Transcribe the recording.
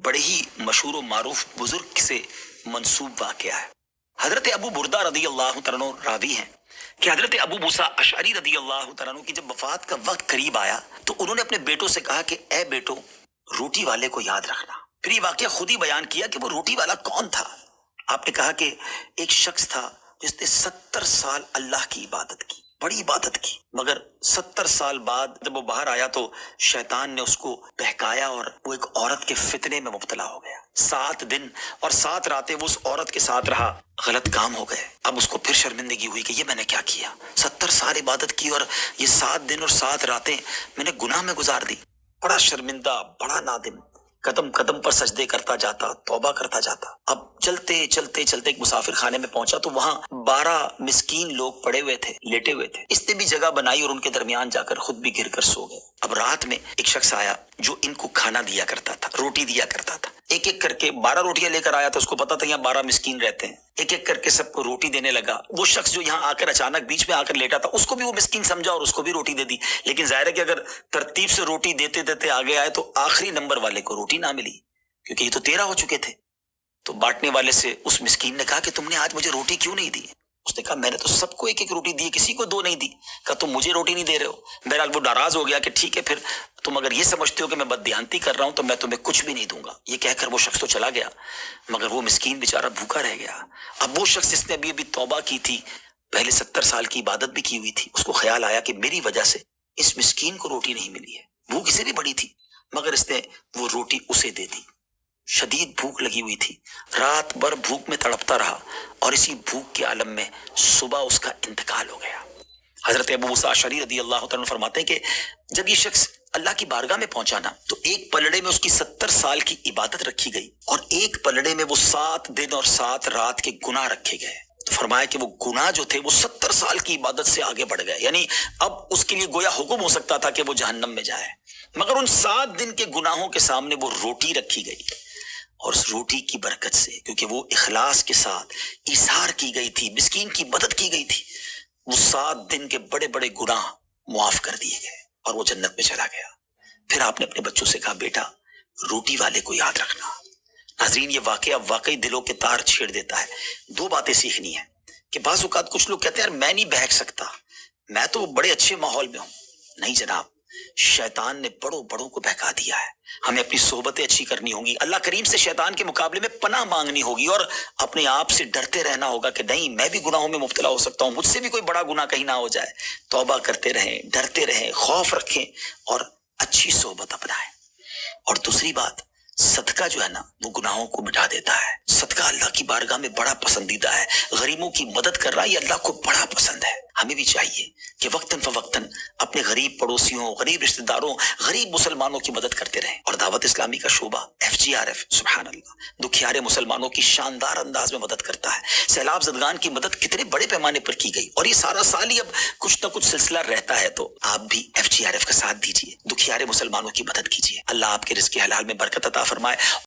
بڑے ہی مشہور و معروف بزرگ سے منسوب واقعہ ہے۔ حضرت ابو بردہ رضی اللہ تعالیٰ عنہ راوی ہیں کہ حضرت ابو موسیٰ اشعری رضی اللہ تعالیٰ عنہ کی جب وفات کا وقت قریب آیا تو انہوں نے اپنے بیٹوں سے کہا کہ اے بیٹو، روٹی والے کو یاد رکھنا۔ پھر یہ واقعہ خود ہی بیان کیا کہ وہ روٹی والا کون تھا۔ آپ نے کہا کہ ایک شخص تھا جس نے 70 سال اللہ کی عبادت کی، بڑی عبادت کی، مگر 70 سال بعد جب وہ باہر آیا تو شیطان نے اس کو بہکایا اور وہ ایک عورت کے فتنے میں مبتلا ہو گیا۔ 7 دن اور 7 راتیں وہ اس عورت کے ساتھ رہا، غلط کام ہو گئے۔ اب اس کو پھر شرمندگی ہوئی کہ یہ میں نے کیا کیا، 70 سال عبادت کی اور یہ 7 دن اور 7 راتیں میں نے گناہ میں گزار دی۔ بڑا شرمندہ، بڑا نادم، قدم قدم پر سجدے کرتا جاتا، توبہ کرتا جاتا۔ اب چلتے چلتے چلتے ایک مسافر خانے میں پہنچا تو وہاں 12 مسکین لوگ پڑے ہوئے تھے، لیٹے ہوئے تھے۔ اس نے بھی جگہ بنائی اور ان کے درمیان جا کر خود بھی گر کر سو گئے۔ اب رات میں ایک شخص آیا جو ان کو کھانا دیا کرتا تھا، روٹی دیا کرتا تھا۔ ایک ایک کر کے 12 روٹیاں لے کر آیا تھا، اس کو پتا تھا یہاں 12 مسکین رہتے ہیں۔ ایک ایک کر کے سب کو روٹی دینے لگا۔ وہ شخص جو یہاں آ کر اچانک بیچ میں آ کر لیٹا تھا، اس کو بھی وہ مسکین سمجھا اور اس کو بھی روٹی دے دی۔ لیکن ظاہر ہے کہ اگر ترتیب سے روٹی دیتے دیتے آگے آئے تو آخری نمبر والے کو روٹی نہ ملی، کیونکہ یہ تو 13 ہو چکے تھے۔ تو بانٹنے والے سے اس مسکین نے کہا کہ تم نے آج مجھے روٹی کیوں نہیں دی؟ اس نے کہا میں نے تو سب کو ایک ایک روٹی دی، کسی کو 2 نہیں دی۔ کہا تم مجھے روٹی نہیں دے رہے ہو۔ بہرحال وہ ناراض ہو گیا کہ ٹھیک ہے، پھر تم اگر یہ سمجھتے ہو کہ میں بددیانتی کر رہا ہوں تو میں تمہیں کچھ بھی نہیں دوں گا۔ یہ کہہ کر وہ شخص تو چلا گیا، مگر وہ مسکین بیچارہ بھوکا رہ گیا۔ اب وہ شخص جس نے ابھی توبہ کی تھی، پہلے 70 سال کی عبادت بھی کی ہوئی تھی، اس کو خیال آیا کہ میری وجہ سے اس مسکین کو روٹی نہیں ملی ہے۔ بھوک اسے بھی بڑی تھی، مگر اس نے وہ روٹی اسے دے دی۔ شدید بھوک لگی ہوئی تھی، رات بھر بھوک میں تڑپتا رہا اور اسی بھوک کے عالم میں صبح اس کا انتقال ہو گیا۔ حضرت ابو موسیٰ اشعری رضی اللہ تعالیٰ عنہ فرماتے ہیں کہ جب یہ شخص اللہ کی بارگاہ میں پہنچا نا تو ایک پلڑے میں اس کی 70 سال کی عبادت رکھی گئی اور ایک پلڑے میں وہ 7 دن اور 7 رات کے گناہ رکھے گئے۔ تو فرمایا کہ وہ گناہ جو تھے وہ 70 سال کی عبادت سے آگے بڑھ گئے، یعنی اب اس کے لیے گویا حکم ہو سکتا تھا کہ وہ جہنم میں جائے، مگر ان 7 دن کے گناہوں کے سامنے وہ روٹی رکھی گئی۔ اور اس روٹی کی برکت سے، کیونکہ وہ اخلاص کے ساتھ ایثار کی گئی تھی، مسکین کی مدد کی گئی تھی، وہ 7 دن کے بڑے بڑے گناہ معاف کر دیے گئے اور وہ جنت میں چلا گیا۔ پھر آپ نے اپنے بچوں سے کہا بیٹا روٹی والے کو یاد رکھنا۔ ناظرین یہ واقعہ واقعی دلوں کے تار چھیڑ دیتا ہے۔ 2 باتیں سیکھنی ہیں کہ بعض اوقات کچھ لوگ کہتے ہیں یار میں نہیں بہک سکتا، میں تو بڑے اچھے ماحول میں ہوں۔ نہیں جناب، شیطان نے بڑوں کو بہکا دیا ہے۔ ہمیں اپنی صحبتیں اچھی کرنی ہوں گی، اللہ کریم سے شیطان کے مقابلے میں پناہ مانگنی ہوگی اور اپنے آپ سے ڈرتے رہنا ہوگا کہ نہیں میں بھی گناہوں میں مبتلا ہو سکتا ہوں، مجھ سے بھی کوئی بڑا گناہ کہیں نہ ہو جائے۔ توبہ کرتے رہیں، ڈرتے رہیں، خوف رکھیں اور اچھی صحبت اپنائیں۔ اور دوسری بات، صدقہ جو ہے نا وہ گناہوں کو مٹا دیتا ہے۔ صدقہ اللہ کی بارگاہ میں بڑا پسندیدہ ہے۔ غریبوں کی مدد کرنا یہ اللہ کو بڑا پسند ہے۔ ہمیں بھی چاہیے کہ وقتاً فوقتاً اپنے غریب پڑوسیوں، غریب رشتہ داروں، غریب مسلمانوں کی مدد کرتے رہیں۔ اور دعوت اسلامی کا شعبہ FGRF سبحان اللہ دکھیارے مسلمانوں کی شاندار انداز میں مدد کرتا ہے۔ سیلاب زدگان کی مدد کتنے بڑے پیمانے پر کی گئی اور یہ سارا سال ہی اب کچھ نہ کچھ سلسلہ رہتا ہے، تو آپ بھی FGRF کا ساتھ دیجیے، دکھیارے مسلمانوں کی مدد کیجیے۔ اللہ آپ کے رزق حلال میں برکت عطا فرمائے۔